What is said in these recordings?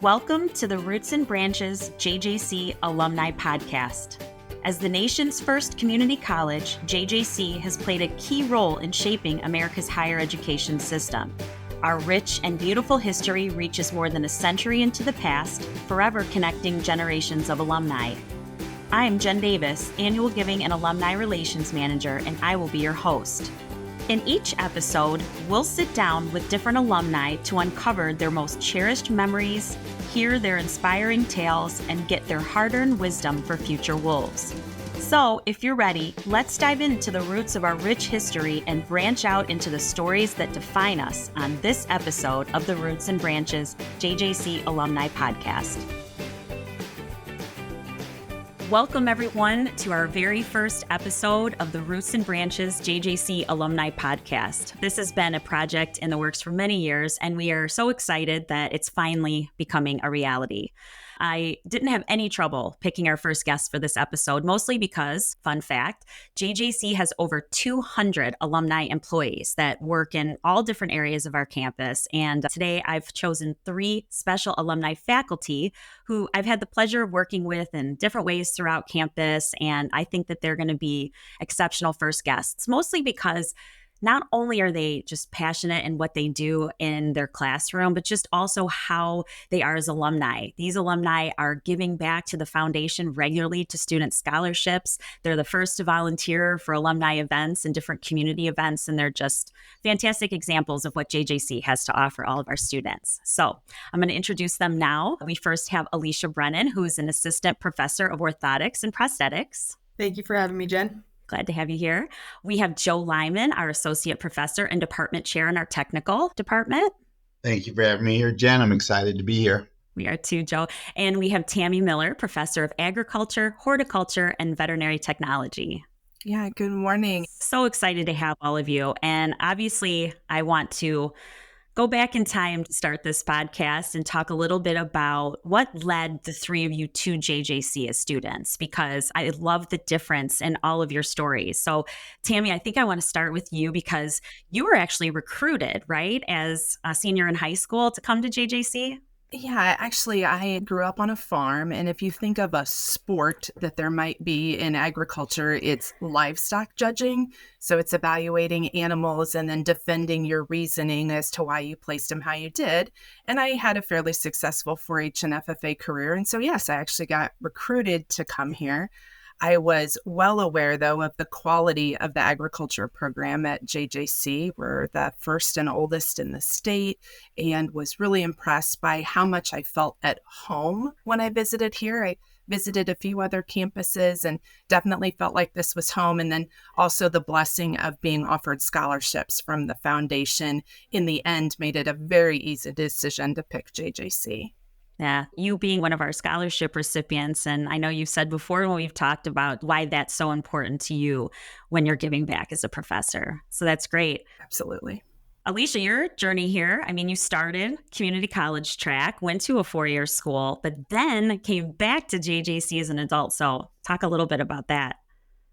Welcome to the Roots and Branches JJC Alumni Podcast. As the nation's first community college, JJC has played a key role in shaping America's higher education system. Our rich and beautiful history reaches more than a century into the past, forever connecting generations of alumni. I'm Jen Davis, Annual Giving and Alumni Relations Manager, and I will be your host. In each episode, we'll sit down with different alumni to uncover their most cherished memories, hear their inspiring tales, and get their hard-earned wisdom for future wolves. So, if you're ready, let's dive into the roots of our rich history and branch out into the stories that define us on this episode of the Roots and Branches JJC Alumni Podcast. Welcome, everyone, to our very first episode of the Roots and Branches JJC Alumni Podcast. This has been a project in the works for many years, and we are so excited that it's finally becoming a reality. I didn't have any trouble picking our first guest for this episode, mostly because, fun fact, JJC has over 200 alumni employees that work in all different areas of our campus. And today I've chosen 3 special alumni faculty who I've had the pleasure of working with in different ways throughout campus. And I think that they're going to be exceptional first guests, mostly because not only are they just passionate in what they do in their classroom, but just also how they are as alumni. These alumni are giving back to the foundation regularly to student scholarships. They're the first to volunteer for alumni events and different community events, and they're just fantastic examples of what JJC has to offer all of our students. So I'm going to introduce them now. We first have Alisha Brennon, who is an assistant professor of Orthotics and Prosthetics. Thank you for having me, Jen. Glad to have you here. We have Joe Limon, our associate professor and department chair in our technical department. Thank you for having me here, Jen. I'm excited to be here. We are too, Joe. And we have Tammy Miller, professor of agriculture, horticulture, and veterinary technology. Yeah, good morning. So excited to have all of you. And obviously, I want to go back in time to start this podcast and talk a little bit about what led the 3 of you to JJC as students, because I love the difference in all of your stories. So Tammy, I think I want to start with you because you were actually recruited, right, as a senior in high school to come to JJC? Yeah, actually, I grew up on a farm. And if you think of a sport that there might be in agriculture, it's livestock judging. So it's evaluating animals and then defending your reasoning as to why you placed them how you did. And I had a fairly successful 4-H and FFA career. And so, yes, I actually got recruited to come here. I was well aware, though, of the quality of the agriculture program at JJC. We're the first and oldest in the state, and was really impressed by how much I felt at home when I visited here. I visited a few other campuses and definitely felt like this was home. And then also the blessing of being offered scholarships from the foundation in the end made it a very easy decision to pick JJC. Yeah, you being one of our scholarship recipients, and I know you've said before when we've talked about why that's so important to you when you're giving back as a professor. So that's great. Absolutely. Alisha, your journey here, I mean, you started community college track, went to a 4-year school, but then came back to JJC as an adult. So talk a little bit about that.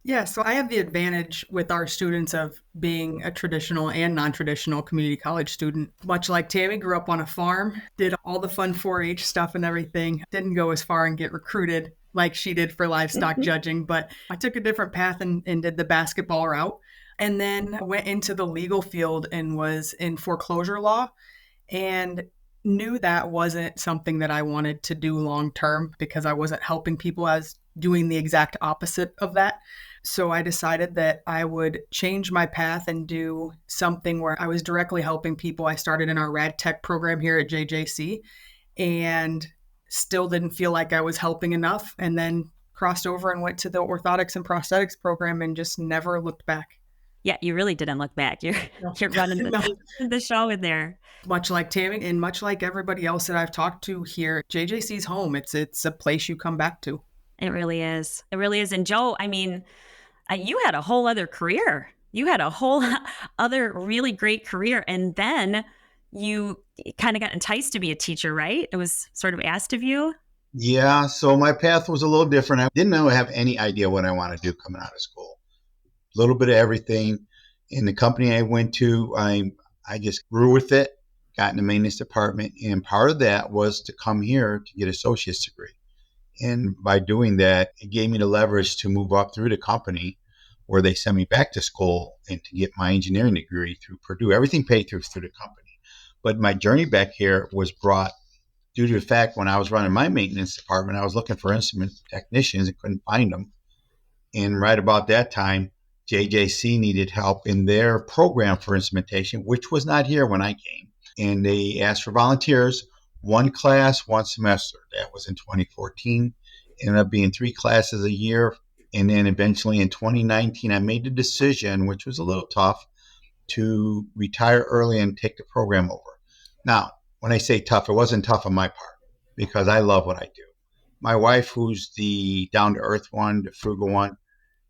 Yeah, so I have the advantage with our students of being a traditional and non-traditional community college student. Much like Tammy, grew up on a farm, did all the fun 4-H stuff and everything. Didn't go as far and get recruited like she did for livestock judging, but I took a different path and did the basketball route. And then went into the legal field and was in foreclosure law and knew that wasn't something that I wanted to do long term because I wasn't helping people. I was doing the exact opposite of that. So I decided that I would change my path and do something where I was directly helping people. I started in our rad tech program here at JJC and still didn't feel like I was helping enough, and then crossed over and went to the Orthotics and Prosthetics program and just never looked back. Yeah, you really didn't look back. You're running the show in there. Much like Tammy and much like everybody else that I've talked to here, JJC's home. It's a place you come back to. It really is. It really is. And Joe, I mean, you had a whole other career. You had a whole other really great career. And then you kind of got enticed to be a teacher, right? It was sort of asked of you. Yeah, so my path was a little different. I didn't have any idea what I wanted to do coming out of school. A little bit of everything. In the company I went to, I just grew with it, got in the maintenance department, and part of that was to come here to get an associate's degree. And by doing that, it gave me the leverage to move up through the company where they sent me back to school and to get my engineering degree through Purdue. Everything paid through the company. But my journey back here was brought due to the fact when I was running my maintenance department, I was looking for instrument technicians and couldn't find them. And right about that time, JJC needed help in their program for instrumentation, which was not here when I came. And they asked for volunteers, one class, one semester. That was in 2014. Ended up being 3 classes a year. And then eventually in 2019, I made the decision, which was a little tough, to retire early and take the program over. Now, when I say tough, it wasn't tough on my part because I love what I do. My wife, who's the down-to-earth one, the frugal one,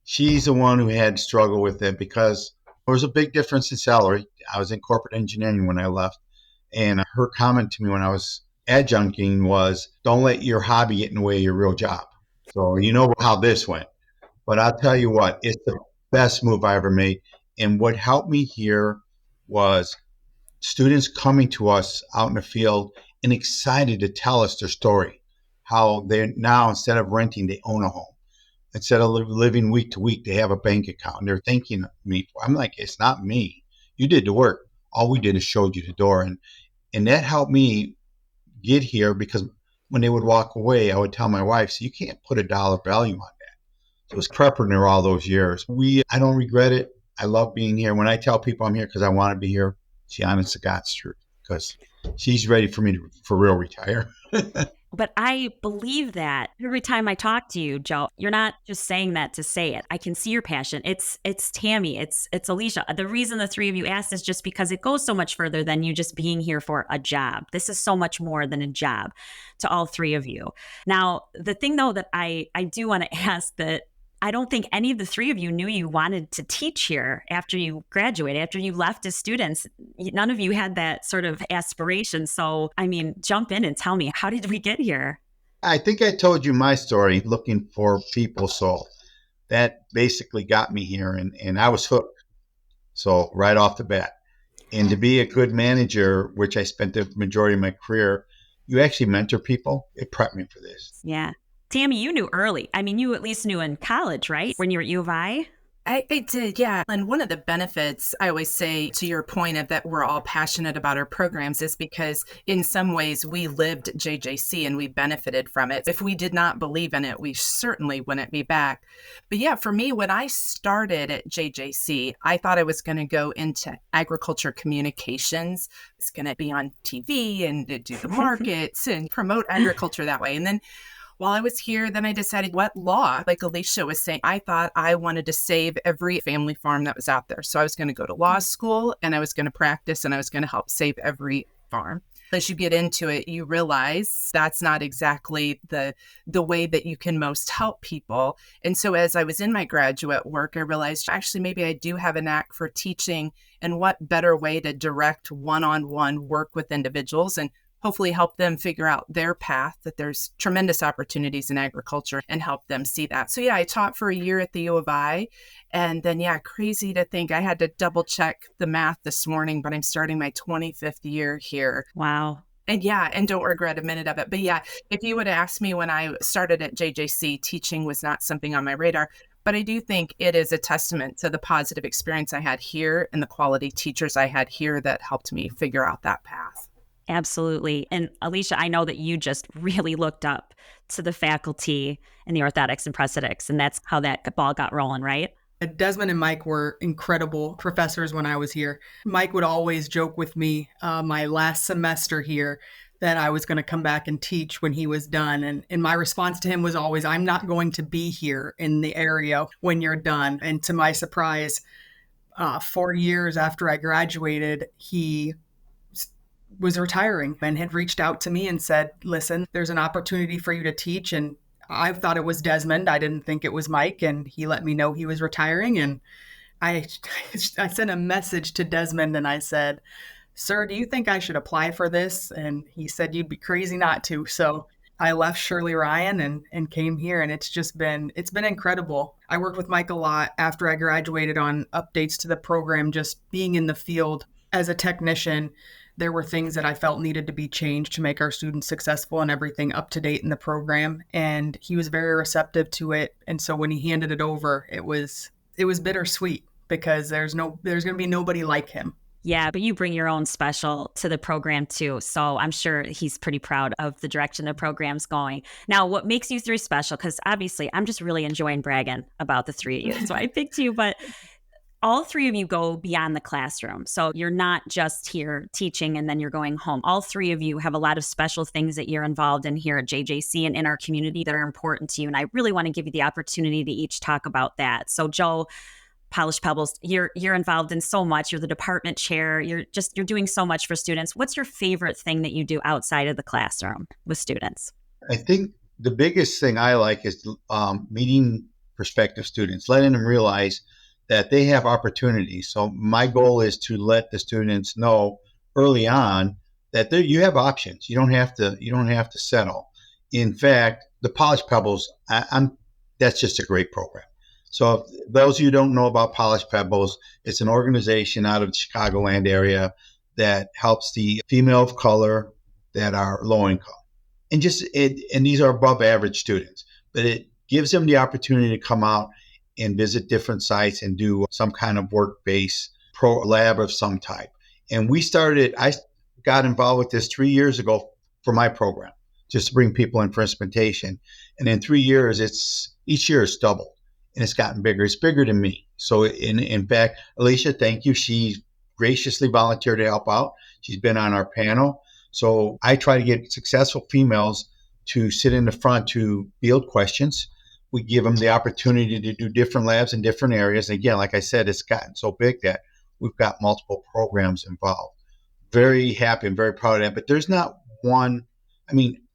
she's the one who had struggled with it because there was a big difference in salary. I was in corporate engineering when I left. And her comment to me when I was adjuncting was, don't let your hobby get in the way of your real job. So you know how this went. But I'll tell you what, it's the best move I ever made. And what helped me here was students coming to us out in the field and excited to tell us their story, how they're now, instead of renting, they own a home. Instead of living week to week, they have a bank account. And they're thanking me. I'm like, it's not me. You did the work. All we did is showed you the door. And that helped me get here because when they would walk away, I would tell my wife, so you can't put a dollar value on that. So it was prepping her all those years. I don't regret it. I love being here. When I tell people I'm here because I want to be here, it's the honest to God's truth because she's ready for me to, for real, retire. But I believe that every time I talk to you, Joe, you're not just saying that to say it. I can see your passion. It's Tammy, it's Alisha. The reason the 3 of you asked is just because it goes so much further than you just being here for a job. This is so much more than a job to all 3 of you. Now, the thing though that I do want to ask that I don't think any of the 3 of you knew you wanted to teach here after you graduated, after you left as students. None of you had that sort of aspiration. So, I mean, jump in and tell me, how did we get here? I think I told you my story, looking for people. So that basically got me here and I was hooked. So right off the bat. And to be a good manager, which I spent the majority of my career, you actually mentor people. It prepped me for this. Yeah. Tammy, you knew early. I mean, you at least knew in college, right? When you were at U of I? I did, yeah. And one of the benefits I always say to your point of that we're all passionate about our programs is because in some ways we lived JJC and we benefited from it. If we did not believe in it, we certainly wouldn't be back. But yeah, for me, when I started at JJC, I thought I was going to go into agriculture communications. It's going to be on TV and do the markets and promote agriculture that way. And then while I was here, then I decided what law, like Alisha was saying, I thought I wanted to save every family farm that was out there. So I was going to go to law school and I was going to practice and I was going to help save every farm. As you get into it, you realize that's not exactly the way that you can most help people. And so as I was in my graduate work, I realized actually maybe I do have a knack for teaching, and what better way to direct one-on-one work with individuals and hopefully help them figure out their path, that there's tremendous opportunities in agriculture and help them see that. So yeah, I taught for a year at the U of I. And then, yeah, crazy to think I had to double check the math this morning, but I'm starting my 25th year here. Wow. And yeah, and don't regret a minute of it. But yeah, if you would have asked me when I started at JJC, teaching was not something on my radar. But I do think it is a testament to the positive experience I had here and the quality teachers I had here that helped me figure out that path. Absolutely. And Alisha, I know that you just really looked up to the faculty in the Orthotics and Prosthetics, and that's how that ball got rolling, right? Desmond and Mike were incredible professors when I was here. Mike would always joke with me my last semester here that I was going to come back and teach when he was done. And my response to him was always, I'm not going to be here in the area when you're done. And to my surprise, 4 years after I graduated, he was retiring and had reached out to me and said, listen, there's an opportunity for you to teach. And I thought it was Desmond. I didn't think it was Mike. And he let me know he was retiring. And I sent a message to Desmond and I said, sir, do you think I should apply for this? And he said, you'd be crazy not to. So I left Shirley Ryan and came here, and it's been incredible. I worked with Mike a lot after I graduated on updates to the program, just being in the field as a technician, there were things that I felt needed to be changed to make our students successful and everything up to date in the program. And he was very receptive to it. And so when he handed it over, it was bittersweet because there's going to be nobody like him. Yeah, but you bring your own special to the program too. So I'm sure he's pretty proud of the direction the program's going. Now, what makes you three special? Because obviously I'm just really enjoying bragging about the three of you. So I picked you, but all three of you go beyond the classroom. So you're not just here teaching and then you're going home. All three of you have a lot of special things that you're involved in here at JJC and in our community that are important to you. And I really want to give you the opportunity to each talk about that. So Joe, Polished Pebbles, you're involved in so much. You're the department chair. You're doing so much for students. What's your favorite thing that you do outside of the classroom with students? I think the biggest thing I like is meeting prospective students, letting them realize that they have opportunities. So my goal is to let the students know early on that you have options. You don't have to settle. In fact, the Polished Pebbles, that's just a great program. So those of you who don't know about Polished Pebbles, it's an organization out of the Chicagoland area that helps the female of color that are low income. And these are above average students, but it gives them the opportunity to come out and visit different sites and do some kind of work-based pro lab of some type. And I got involved with this 3 years ago for my program, just to bring people in for instrumentation. And in 3 years, each year it's doubled. And it's gotten bigger. It's bigger than me. So in fact, Alisha, thank you. She graciously volunteered to help out. She's been on our panel. So I try to get successful females to sit in the front to field questions. We give them the opportunity to do different labs in different areas. And again, like I said, it's gotten so big that we've got multiple programs involved. Very happy and very proud of that. But there's not one.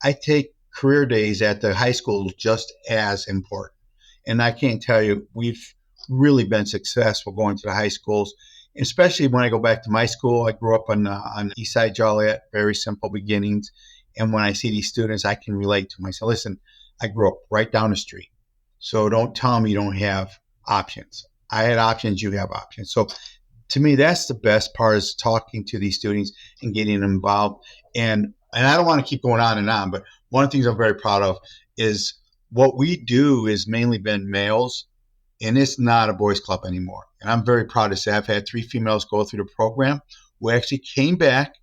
I take career days at the high school just as important. And I can't tell you, we've really been successful going to the high schools, especially when I go back to my school. I grew up on East Side Joliet, very simple beginnings. And when I see these students, I can relate to them. I say, listen, I grew up right down the street. So don't tell me you don't have options. I had options, you have options. So to me, that's the best part, is talking to these students and getting them involved. And I don't want to keep going on, but one of the things I'm very proud of is what we do is mainly been males, and it's not a boys club anymore. And I'm very proud to say I've had 3 females go through the program who actually came back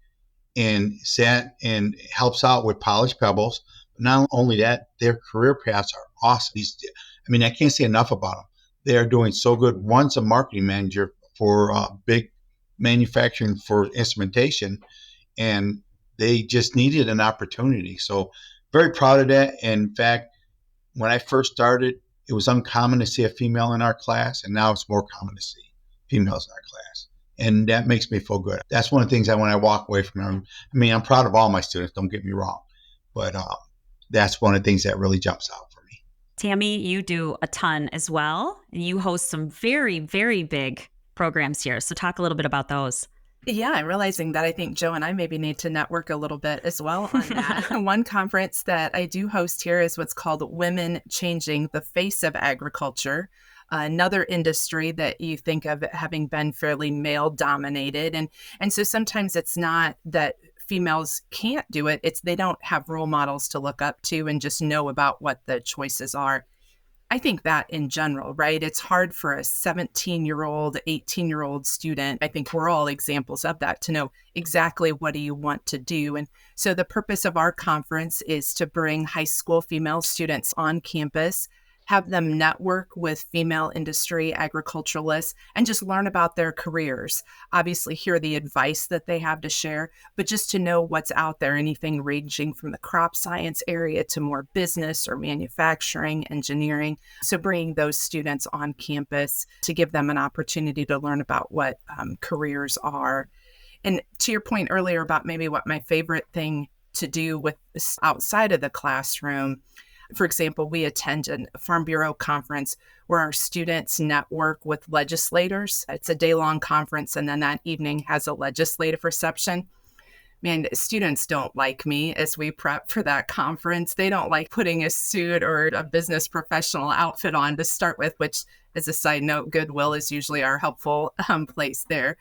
and sat and helps out with Polished Pebbles. But not only that, their career paths are awesome. I can't say enough about them. They are doing so good. One's a marketing manager for big manufacturing for instrumentation, and they just needed an opportunity. So very proud of that. And in fact, when I first started, it was uncommon to see a female in our class, and now it's more common to see females in our class. And that makes me feel good. That's one of the things when I walk away from them. I'm proud of all my students, don't get me wrong, but that's one of the things that really jumps out for me. Tammy, you do a ton as well, and you host some very, very big programs here. So talk a little bit about those. Yeah, I'm realizing that I think Joe and I maybe need to network a little bit as well on that. One conference that I do host here is what's called Women Changing the Face of Agriculture, another industry that you think of having been fairly male dominated. And so sometimes it's not that females can't do it, it's they don't have role models to look up to and just know about what the choices are. I think that in general, right? It's hard for a 17-year-old, 18-year-old student. I think we're all examples of that, to know exactly what do you want to do. And so the purpose of our conference is to bring high school female students on campus, have them network with female industry agriculturalists, and just learn about their careers. Obviously, hear the advice that they have to share, but just to know what's out there, anything ranging from the crop science area to more business or manufacturing, engineering. So bringing those students on campus to give them an opportunity to learn about what careers are. And to your point earlier about maybe what my favorite thing to do with outside of the classroom, for example, we attend a Farm Bureau conference where our students network with legislators. It's a day-long conference, and then that evening has a legislative reception. Man, students don't like me as we prep for that conference. They don't like putting a suit or a business professional outfit on to start with, which, as a side note, Goodwill is usually our helpful place there.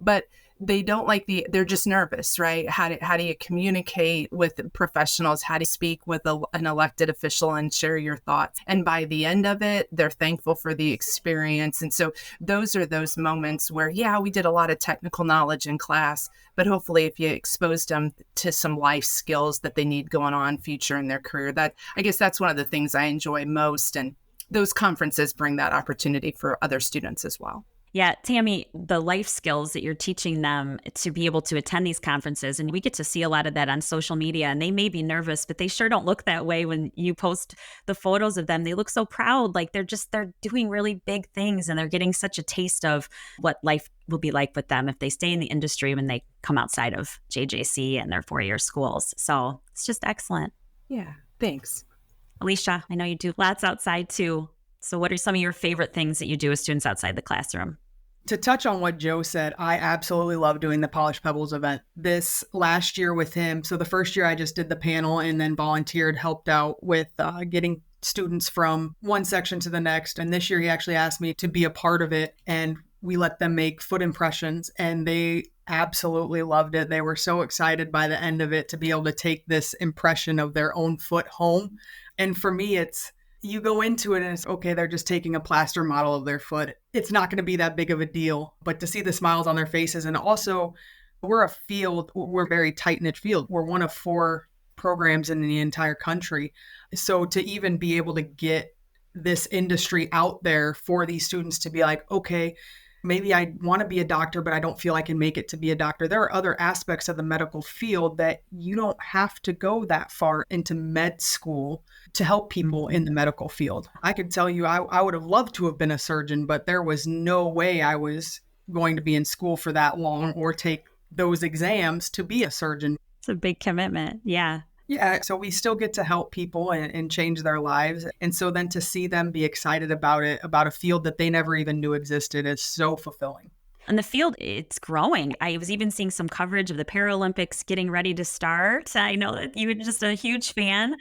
But they don't like they're just nervous, right? How do you communicate with professionals? How do you speak with an elected official and share your thoughts? And by the end of it, they're thankful for the experience. And so those are those moments where, yeah, we did a lot of technical knowledge in class, but hopefully if you exposed them to some life skills that they need going on future in their career, I guess that's one of the things I enjoy most. And those conferences bring that opportunity for other students as well. Yeah, Tammy, the life skills that you're teaching them to be able to attend these conferences, and we get to see a lot of that on social media, and they may be nervous, but they sure don't look that way when you post the photos of them. They look so proud, like they're doing really big things, and they're getting such a taste of what life will be like with them if they stay in the industry when they come outside of JJC and their 4-year schools. So it's just excellent. Yeah, thanks. Alisha, I know you do lots outside too. So what are some of your favorite things that you do with students outside the classroom? To touch on what Joe said, I absolutely love doing the Polished Pebbles event. This last year with him, so the first year I just did the panel and then volunteered, helped out with getting students from one section to the next. And this year he actually asked me to be a part of it, and we let them make foot impressions, and they absolutely loved it. They were so excited by the end of it to be able to take this impression of their own foot home. And for me, you go into it and it's okay, they're just taking a plaster model of their foot. It's not going to be that big of a deal, but to see the smiles on their faces. And also, we're a very tight-knit field. We're one of 4 programs in the entire country. So to even be able to get this industry out there for these students to be like, okay, maybe I want to be a doctor, but I don't feel I can make it to be a doctor. There are other aspects of the medical field that you don't have to go that far into med school to help people in the medical field. I could tell you, I would have loved to have been a surgeon, but there was no way I was going to be in school for that long or take those exams to be a surgeon. It's a big commitment. Yeah. Yeah, so we still get to help people and change their lives. And so then to see them be excited about it, about a field that they never even knew existed, is so fulfilling. And the field, it's growing. I was even seeing some coverage of the Paralympics getting ready to start. I know that you're just a huge fan.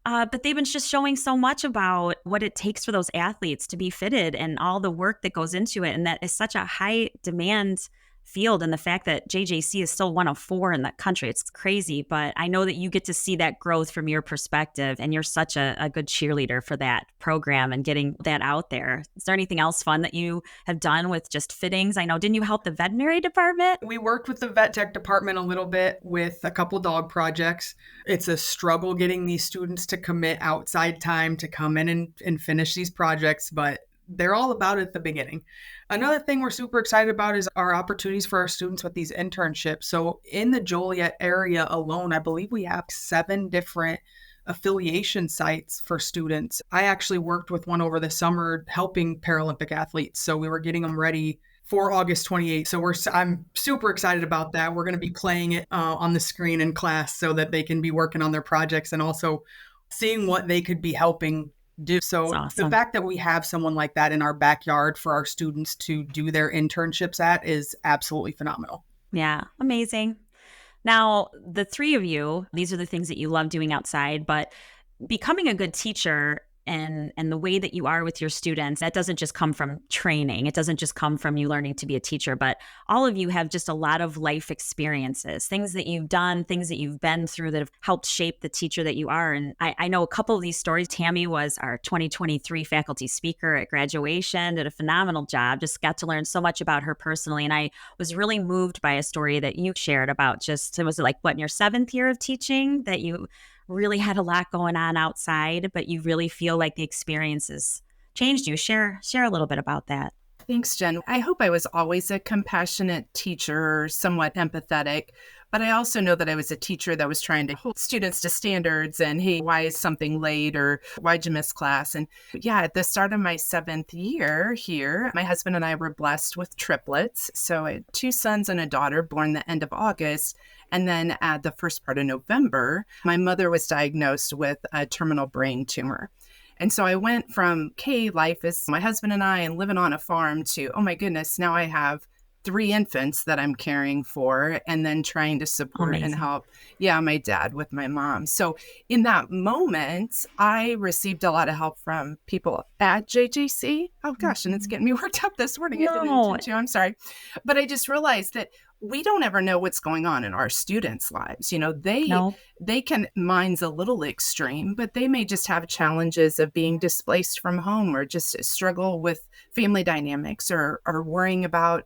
But they've been just showing so much about what it takes for those athletes to be fitted and all the work that goes into it. And that is such a high demand field, and the fact that JJC is still one of 4 in the country, it's crazy. But I know that you get to see that growth from your perspective, and you're such a good cheerleader for that program and getting that out there. Is there anything else fun that you have done with just fittings? I know, didn't you help the veterinary department? We worked with the vet tech department a little bit with a couple dog projects. It's a struggle getting these students to commit outside time to come in and finish these projects, but they're all about it at the beginning. Another thing we're super excited about is our opportunities for our students with these internships. So in the Joliet area alone, I believe we have 7 different affiliation sites for students. I actually worked with one over the summer helping Paralympic athletes. So we were getting them ready for August 28th. So I'm super excited about that. We're going to be playing it on the screen in class so that they can be working on their projects and also seeing what they could be helping do. So awesome. The fact that we have someone like that in our backyard for our students to do their internships at is absolutely phenomenal. Yeah, amazing. Now, the 3 of you, these are the things that you love doing outside, but becoming a good teacher and the way that you are with your students, that doesn't just come from training. It doesn't just come from you learning to be a teacher, but all of you have just a lot of life experiences, things that you've done, things that you've been through that have helped shape the teacher that you are. And I know a couple of these stories. Tammy was our 2023 faculty speaker at graduation, did a phenomenal job, just got to learn so much about her personally. And I was really moved by a story that you shared about was it like, what, in your 7th year of teaching that you really had a lot going on outside, but you really feel like the experiences changed you. Share a little bit about that. Thanks, Jen. I hope I was always a compassionate teacher, somewhat empathetic, but I also know that I was a teacher that was trying to hold students to standards and, hey, why is something late or why'd you miss class? And yeah, at the start of my 7th year here, my husband and I were blessed with triplets. So I had 2 sons and a daughter born the end of August. And then at the first part of November, my mother was diagnosed with a terminal brain tumor. And so I went from, life is my husband and I and living on a farm to, oh my goodness, now I have 3 infants that I'm caring for and then trying to support and help, my dad with my mom. So in that moment, I received a lot of help from people at JJC. Oh gosh, and it's getting me worked up this morning. No. I'm sorry. But I just realized that we don't ever know what's going on in our students' lives. No. They can, mine's a little extreme, but they may just have challenges of being displaced from home, or just struggle with family dynamics, or worrying about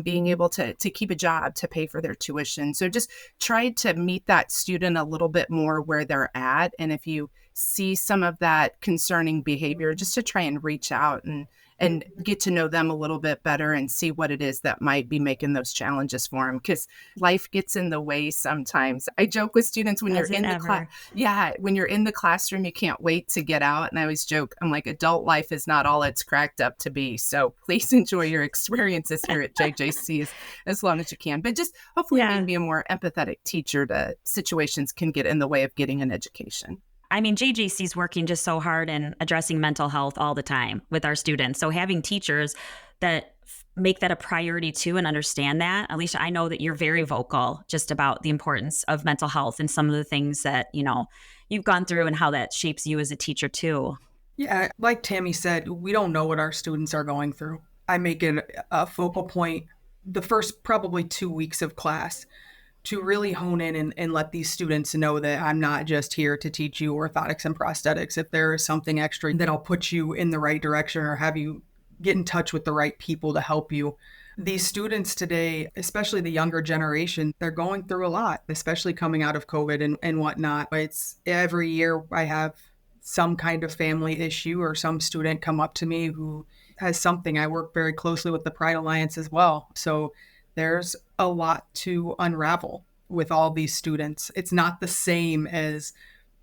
being able to keep a job to pay for their tuition. So just try to meet that student a little bit more where they're at. And if you see some of that concerning behavior, just to try and reach out and get to know them a little bit better and see what it is that might be making those challenges for them, because life gets in the way sometimes. I joke with students, when you're in the class, when you're in the classroom, you can't wait to get out. And I always joke, I'm like, adult life is not all it's cracked up to be. So please enjoy your experiences here at JJC as long as you can. But just hopefully maybe a more empathetic teacher to situations can get in the way of getting an education. I mean, JJC is working just so hard in addressing mental health all the time with our students. So having teachers that make that a priority too and understand that. Alisha, I know that you're very vocal just about the importance of mental health and some of the things that, you've gone through and how that shapes you as a teacher too. Yeah, like Tammy said, we don't know what our students are going through. I make it a focal point the first probably 2 weeks of class to really hone in and let these students know that I'm not just here to teach you orthotics and prosthetics. If there is something extra, that I'll put you in the right direction or have you get in touch with the right people to help you. These students today, especially the younger generation, they're going through a lot, especially coming out of COVID and whatnot. It's every year I have some kind of family issue or some student come up to me who has something. I work very closely with the Pride Alliance as well. So there's a lot to unravel with all these students. It's not the same as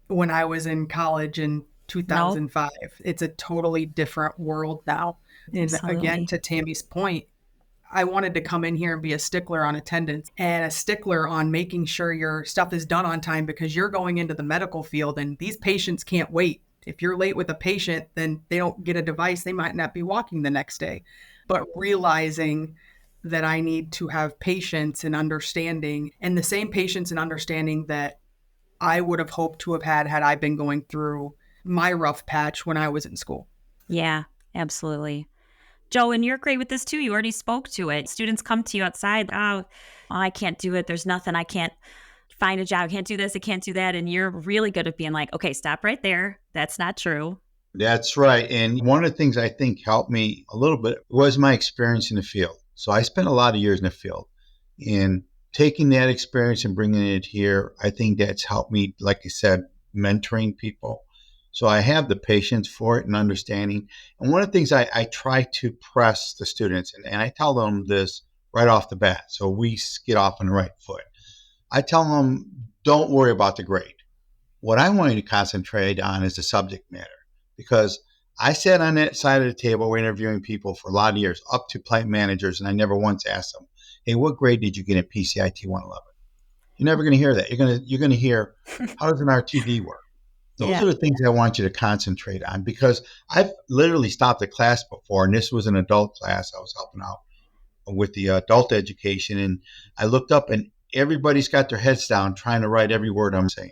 when I was in college in 2005. Nope. It's a totally different world now. And Absolutely. Again, to Tammy's point, I wanted to come in here and be a stickler on attendance and a stickler on making sure your stuff is done on time, because you're going into the medical field and these patients can't wait. If you're late with a patient, then they don't get a device. They might not be walking the next day. But realizing that I need to have patience and understanding, and the same patience and understanding that I would have hoped to have had I been going through my rough patch when I was in school. Yeah, absolutely. Joe, and you're great with this too. You already spoke to it. Students come to you outside. Oh, I can't do it. There's nothing. I can't find a job. I can't do this. I can't do that. And you're really good at being like, okay, stop right there. That's not true. That's right. And one of the things I think helped me a little bit was my experience in the field. So I spent a lot of years in the field, and taking that experience and bringing it here, I think that's helped me, like I said, mentoring people. So I have the patience for it and understanding. And one of the things I try to press the students, and I tell them this right off the bat, so we get off on the right foot. I tell them, don't worry about the grade. What I want you to concentrate on is the subject matter, because I sat on that side of the table interviewing people for a lot of years, up to plant managers, and I never once asked them, hey, what grade did you get in PCIT 111? You're never going to hear that. You're going to hear, how does an RTD work? Those are the things I want you to concentrate on, because I've literally stopped a class before, and this was an adult class. I was helping out with the adult education, and I looked up, and everybody's got their heads down trying to write every word I'm saying.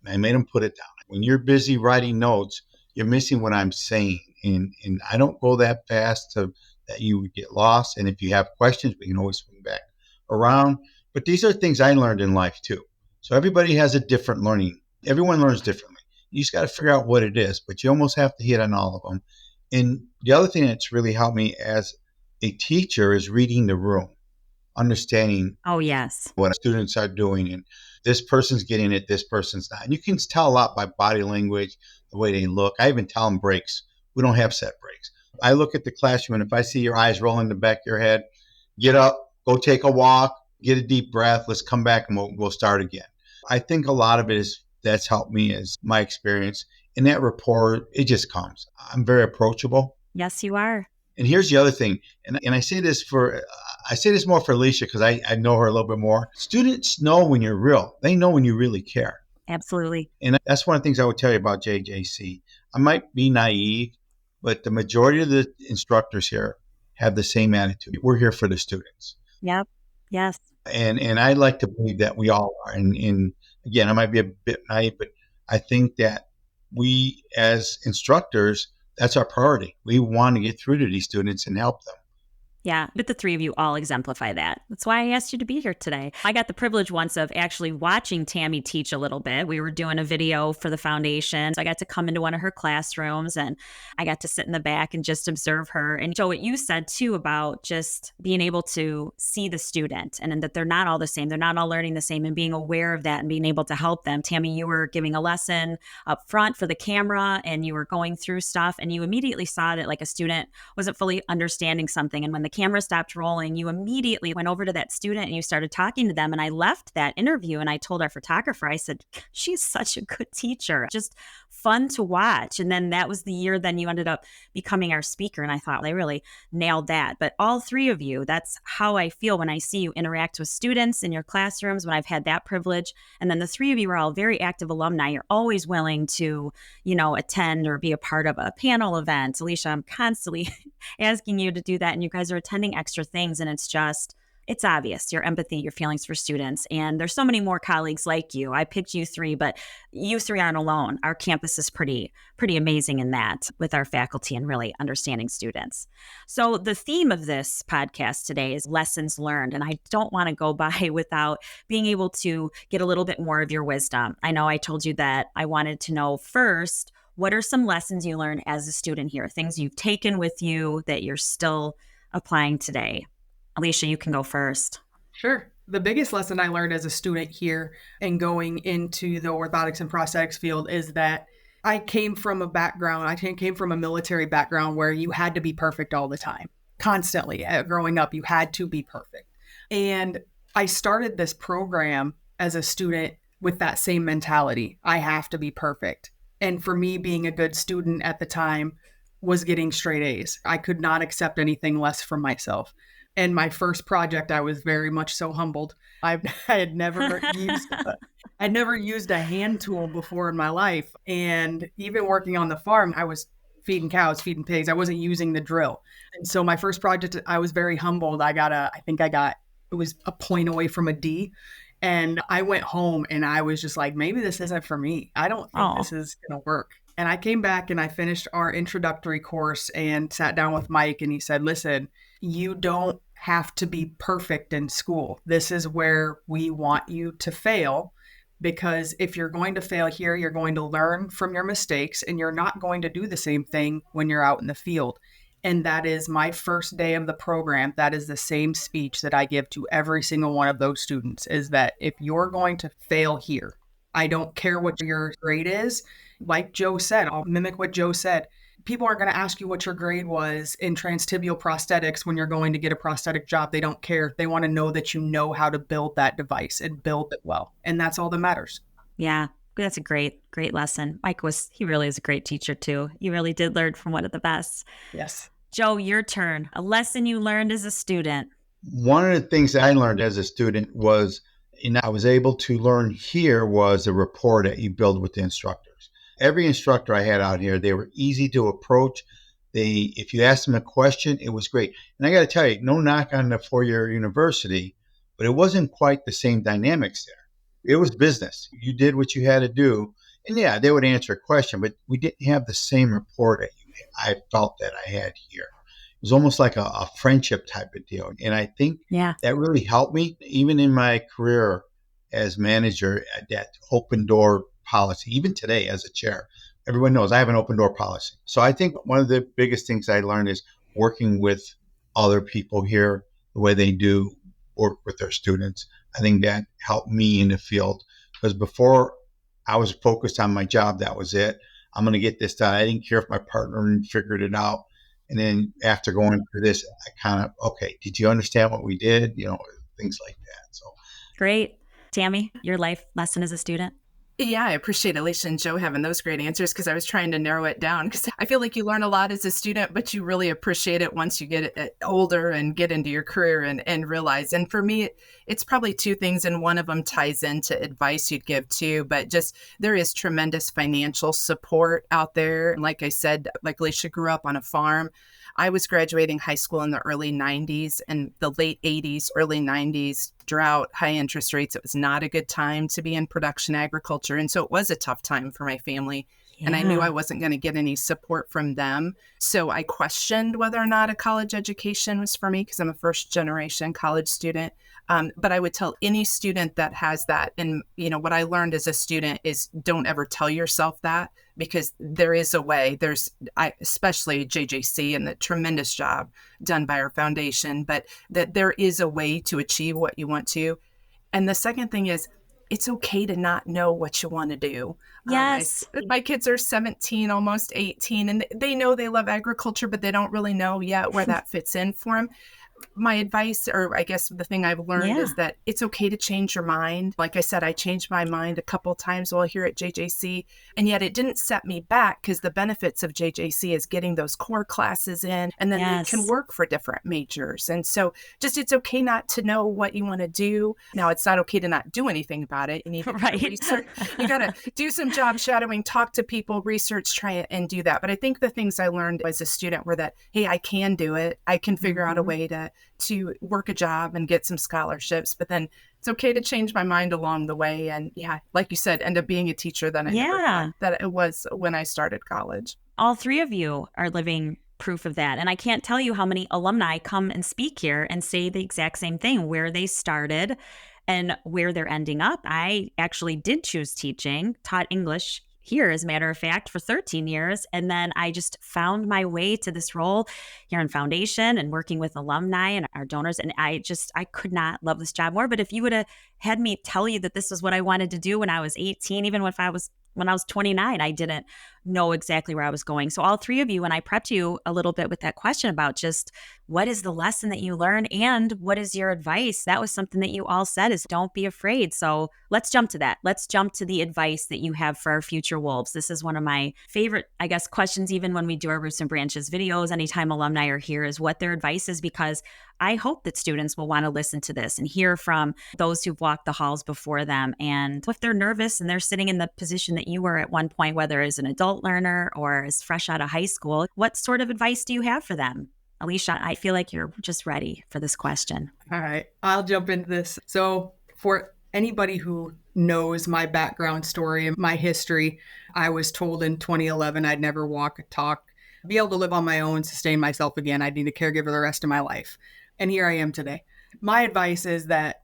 And I made them put it down. When you're busy writing notes, you're missing what I'm saying. And I don't go that fast that you would get lost. And if you have questions, we can always swing back around. But these are things I learned in life too. So everybody has a different learning. Everyone learns differently. You just got to figure out what it is, but you almost have to hit on all of them. And the other thing that's really helped me as a teacher is reading the room, understanding what students are doing, and this person's getting it, this person's not. And you can tell a lot by body language, the way they look. I even tell them breaks. We don't have set breaks. I look at the classroom, and if I see your eyes rolling in the back of your head, get up, go take a walk, get a deep breath. Let's come back and we'll start again. I think a lot of it that's helped me is my experience. And that rapport, it just comes. I'm very approachable. Yes, you are. And here's the other thing. And I say this more for Alisha, because I know her a little bit more. Students know when you're real. They know when you really care. Absolutely. And that's one of the things I would tell you about JJC. I might be naive, but the majority of the instructors here have the same attitude. We're here for the students. Yep. Yes. And I like to believe that we all are. And again, I might be a bit naive, but I think that we as instructors, that's our priority. We want to get through to these students and help them. Yeah, but the three of you all exemplify that. That's why I asked you to be here today. I got the privilege once of actually watching Tammy teach a little bit. We were doing a video for the foundation. So I got to come into one of her classrooms and I got to sit in the back and just observe her. And so what you said too about just being able to see the student and that they're not all the same. They're not all learning the same, and being aware of that and being able to help them. Tammy, you were giving a lesson up front for the camera and you were going through stuff and you immediately saw that like a student wasn't fully understanding something. And when the camera stopped rolling, you immediately went over to that student and you started talking to them. And I left that interview and I told our photographer, I said, she's such a good teacher, just fun to watch. And then that was the year then you ended up becoming our speaker. And I thought they really nailed that. But all three of you, that's how I feel when I see you interact with students in your classrooms, when I've had that privilege. And then the three of you are all very active alumni. You're always willing to, attend or be a part of a panel event. Alisha, I'm constantly asking you to do that. And you guys are attending extra things. And it's obvious, your empathy, your feelings for students. And there's so many more colleagues like you. I picked you three, but you three aren't alone. Our campus is pretty amazing in that with our faculty and really understanding students. So the theme of this podcast today is lessons learned. And I don't want to go by without being able to get a little bit more of your wisdom. I know I told you that I wanted to know first, what are some lessons you learned as a student here? Things you've taken with you that you're still applying today? Alisha, you can go first. Sure. The biggest lesson I learned as a student here and going into the orthotics and prosthetics field is that I came from a military background where you had to be perfect all the time, constantly. Growing up, you had to be perfect. And I started this program as a student with that same mentality. I have to be perfect. And for me, being a good student at the time was getting straight A's. I could not accept anything less from myself. And my first project, I was very much so humbled. I had never used a hand tool before in my life. And even working on the farm, I was feeding cows, feeding pigs. I wasn't using the drill. And so my first project, I was very humbled. It was a point away from a D. And I went home and I was just like, maybe this isn't for me. I don't think this is going to work. And I came back and I finished our introductory course and sat down with Mike and he said, listen, you don't have to be perfect in school. This is where we want you to fail, because if you're going to fail here, you're going to learn from your mistakes and you're not going to do the same thing when you're out in the field. And that is my first day of the program. That is the same speech that I give to every single one of those students, is that if you're going to fail here, I don't care what your grade is. Like Joe said, I'll mimic what Joe said. People aren't going to ask you what your grade was in transtibial prosthetics when you're going to get a prosthetic job. They don't care. They want to know that you know how to build that device and build it well. And that's all that matters. Yeah, that's a great lesson. Mike he really is a great teacher too. You really did learn from one of the best. Yes. Joe, your turn. A lesson you learned as a student. One of the things that I learned as a student was, and I was able to learn here, was a rapport that you build with the instructors. Every instructor I had out here, they were easy to approach. If you asked them a question, it was great. And I got to tell you, no knock on the four-year university, but it wasn't quite the same dynamics there. It was business. You did what you had to do. And yeah, they would answer a question, but we didn't have the same rapport that I felt that I had here. It was almost like a friendship type of deal. And I think that really helped me, even in my career as manager, at that open door policy. Even today as a chair, everyone knows I have an open door policy. So I think one of the biggest things I learned is working with other people here, the way they do work with their students. I think that helped me in the field, because before I was focused on my job. That was it. I'm going to get this done. I didn't care if my partner figured it out. And then after going through this, I kind of, okay, did you understand what we did? Things like that. So great. Tammy, your life lesson as a student? Yeah, I appreciate Alisha and Joe having those great answers, because I was trying to narrow it down, because I feel like you learn a lot as a student, but you really appreciate it once you get older and get into your career and realize. And for me, it's probably two things, and one of them ties into advice you'd give too, but just there is tremendous financial support out there. And like I said, like Alisha grew up on a farm. I was graduating high school in the early 90s, and the late 80s, early 90s, drought, high interest rates. It was not a good time to be in production agriculture. And so it was a tough time for my family. And I knew I wasn't going to get any support from them. So I questioned whether or not a college education was for me, because I'm a first generation college student. But I would tell any student that has that. And, what I learned as a student is don't ever tell yourself that, because there is a way. Especially JJC and the tremendous job done by our foundation, but that there is a way to achieve what you want to. And the second thing is, it's okay to not know what you want to do. Yes. My kids are 17, almost 18, and they know they love agriculture, but they don't really know yet where that fits in for them. My advice, or I guess the thing I've learned, is that it's okay to change your mind. Like I said, I changed my mind a couple of times while here at JJC, and yet it didn't set me back, because the benefits of JJC is getting those core classes in, and then they can work for different majors. And so it's okay not to know what you want to do. Now, it's not okay to not do anything about it. You need to research. You got to do some job shadowing, talk to people, research, try it, and do that. But I think the things I learned as a student were that, hey, I can do it. I can figure out a way to work a job and get some scholarships, but then it's okay to change my mind along the way. And like you said, end up being a teacher than I never thought that it was when I started college. All three of you are living proof of that. And I can't tell you how many alumni come and speak here and say the exact same thing, where they started and where they're ending up. I actually did choose teaching, taught English here, as a matter of fact, for 13 years. And then I just found my way to this role here in Foundation and working with alumni and our donors. And I could not love this job more. But if you would have had me tell you that this was what I wanted to do when I was 18, even when I was 29, I didn't know exactly where I was going. So all three of you, and I prepped you a little bit with that question about just what is the lesson that you learn and what is your advice? That was something that you all said, is don't be afraid. So let's jump to that. Let's jump to the advice that you have for our future wolves. This is one of my favorite, I guess, questions, even when we do our Roots and Branches videos, anytime alumni are here, is what their advice is, because I hope that students will want to listen to this and hear from those who've walked the halls before them. And if they're nervous and they're sitting in the position that you were at one point, whether as an adult learner or as fresh out of high school, what sort of advice do you have for them? Alisha, I feel like you're just ready for this question. All right, I'll jump into this. So for anybody who knows my background story and my history, I was told in 2011 I'd never walk, talk, be able to live on my own, sustain myself again. I'd need a caregiver the rest of my life. And here I am today. My advice is that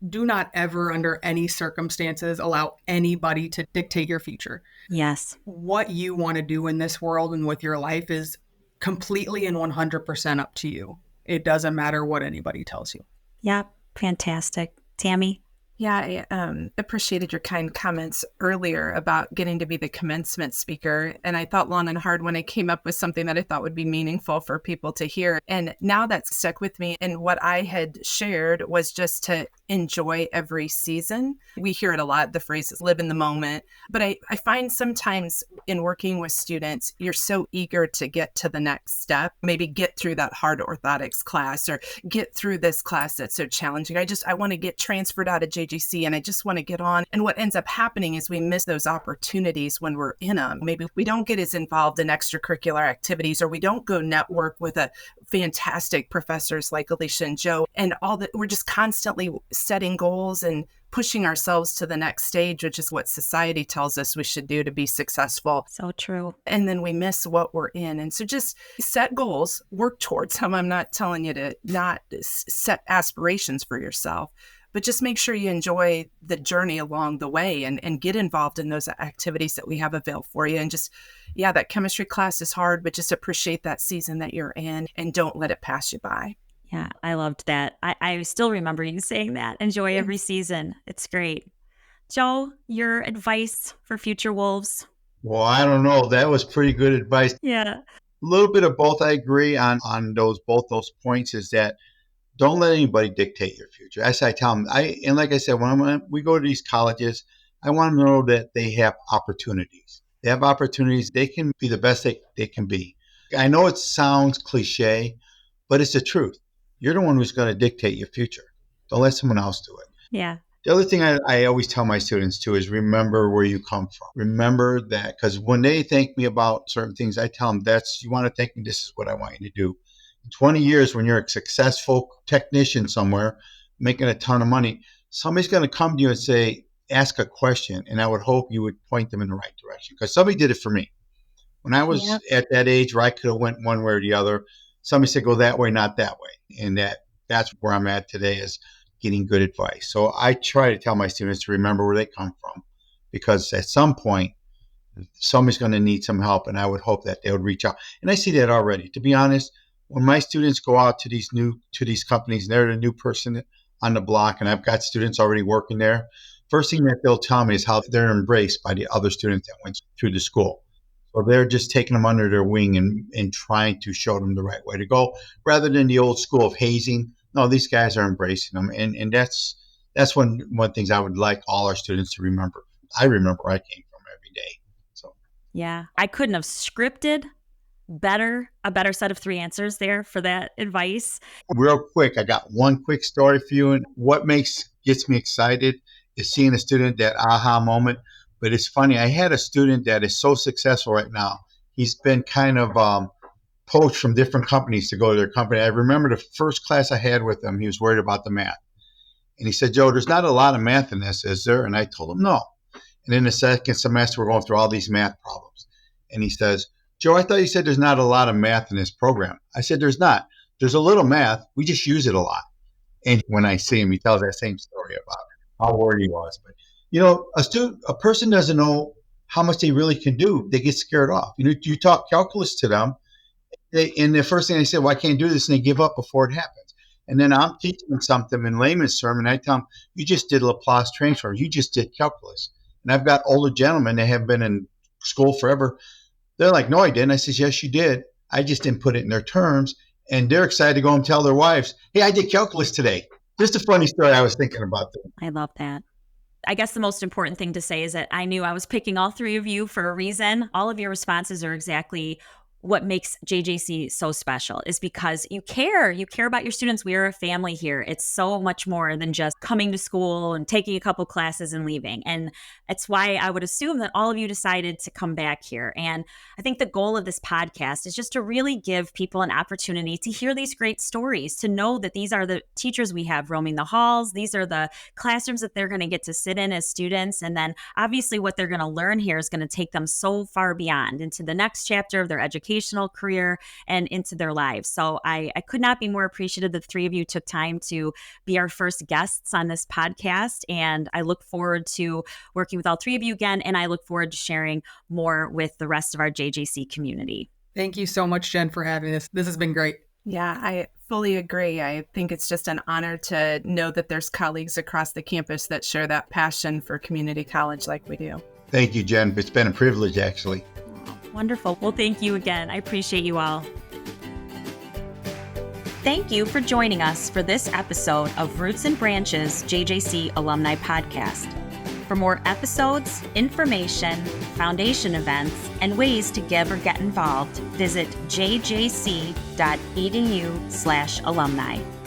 do not ever, under any circumstances, allow anybody to dictate your future. Yes. What you want to do in this world and with your life is completely and 100% up to you. It doesn't matter what anybody tells you. Yeah, fantastic. Tammy? Yeah, I appreciated your kind comments earlier about getting to be the commencement speaker. And I thought long and hard when I came up with something that I thought would be meaningful for people to hear. And now that's stuck with me. And what I had shared was just to enjoy every season. We hear it a lot, the phrase is live in the moment. But I find sometimes in working with students, you're so eager to get to the next step, maybe get through that hard orthotics class or get through this class that's so challenging. I want to get transferred out of JJC and I just want to get on. And what ends up happening is we miss those opportunities when we're in them. Maybe we don't get as involved in extracurricular activities, or we don't go network with a fantastic professors like Alisha and Joe, and all that. We're just constantly setting goals and pushing ourselves to the next stage, which is what society tells us we should do to be successful. So true. And then we miss what we're in. And so just set goals, work towards them. I'm not telling you to not set aspirations for yourself, but just make sure you enjoy the journey along the way and get involved in those activities that we have available for you. And just, that chemistry class is hard, but just appreciate that season that you're in and don't let it pass you by. Yeah, I loved that. I still remember you saying that. Enjoy every season. It's great. Joe, your advice for future wolves? Well, I don't know. That was pretty good advice. Yeah. A little bit of both. I agree on both those points, is that don't let anybody dictate your future. As I tell them, and like I said, when we go to these colleges, I want them to know that they have opportunities. They have opportunities. They can be the best they can be. I know it sounds cliche, but it's the truth. You're the one who's going to dictate your future. Don't let someone else do it. Yeah. The other thing I always tell my students too is remember where you come from. Remember that, because when they thank me about certain things, I tell them you want to thank me, this is what I want you to do. In 20 years, when you're a successful technician somewhere, making a ton of money, somebody's going to come to you and say, ask a question. And I would hope you would point them in the right direction, because somebody did it for me. When I was at that age where I could have went one way or the other, somebody said, go that way, not that way. And that's where I'm at today, is getting good advice. So I try to tell my students to remember where they come from, because at some point, somebody's going to need some help. And I would hope that they would reach out. And I see that already. To be honest, when my students go out to these companies, and they're the new person on the block, and I've got students already working there, first thing that they'll tell me is how they're embraced by the other students that went through the school. So they're just taking them under their wing and trying to show them the right way to go, rather than the old school of hazing. No, these guys are embracing them. And that's one of the things I would like all our students to remember. I remember where I came from every day. So yeah, I couldn't have scripted a better set of 3 answers there for that advice. Real quick, I got one quick story for you. And what gets me excited is seeing a student, that aha moment. But it's funny, I had a student that is so successful right now. He's been kind of poached from different companies to go to their company. I remember the first class I had with him, he was worried about the math. And he said, Joe, there's not a lot of math in this, is there? And I told him, no. And in the second semester, we're going through all these math problems. And he says, Joe, I thought you said there's not a lot of math in this program. I said, there's not. There's a little math. We just use it a lot. And when I see him, he tells that same story about how worried he was. But a person doesn't know how much they really can do. They get scared off. You talk calculus to them, and the first thing they say, well, I can't do this, and they give up before it happens. And then I'm teaching them something in layman's term, and I tell them, you just did Laplace transform. You just did calculus. And I've got older gentlemen that have been in school forever. They're like, no, I didn't. I says, yes, you did. I just didn't put it in their terms. And they're excited to go and tell their wives, hey, I did calculus today. Just a funny story I was thinking about that. I love that. I guess the most important thing to say is that I knew I was picking all 3 of you for a reason. All of your responses are exactly what makes JJC so special, is because you care about your students. We are a family here. It's so much more than just coming to school and taking a couple classes and leaving. And it's why I would assume that all of you decided to come back here. And I think the goal of this podcast is just to really give people an opportunity to hear these great stories, to know that these are the teachers we have roaming the halls. These are the classrooms that they're going to get to sit in as students. And then obviously what they're going to learn here is going to take them so far beyond into the next chapter of their educational career and into their lives. So I could not be more appreciative that the 3 of you took time to be our first guests on this podcast. And I look forward to working with all 3 of you again. And I look forward to sharing more with the rest of our JJC community. Thank you so much, Jen, for having this. This has been great. Yeah, I fully agree. I think it's just an honor to know that there's colleagues across the campus that share that passion for community college like we do. Thank you, Jen. It's been a privilege, actually. Wonderful. Well, thank you again. I appreciate you all. Thank you for joining us for this episode of Roots and Branches JJC Alumni Podcast. For more episodes, information, foundation events, and ways to give or get involved, visit jjc.edu/alumni.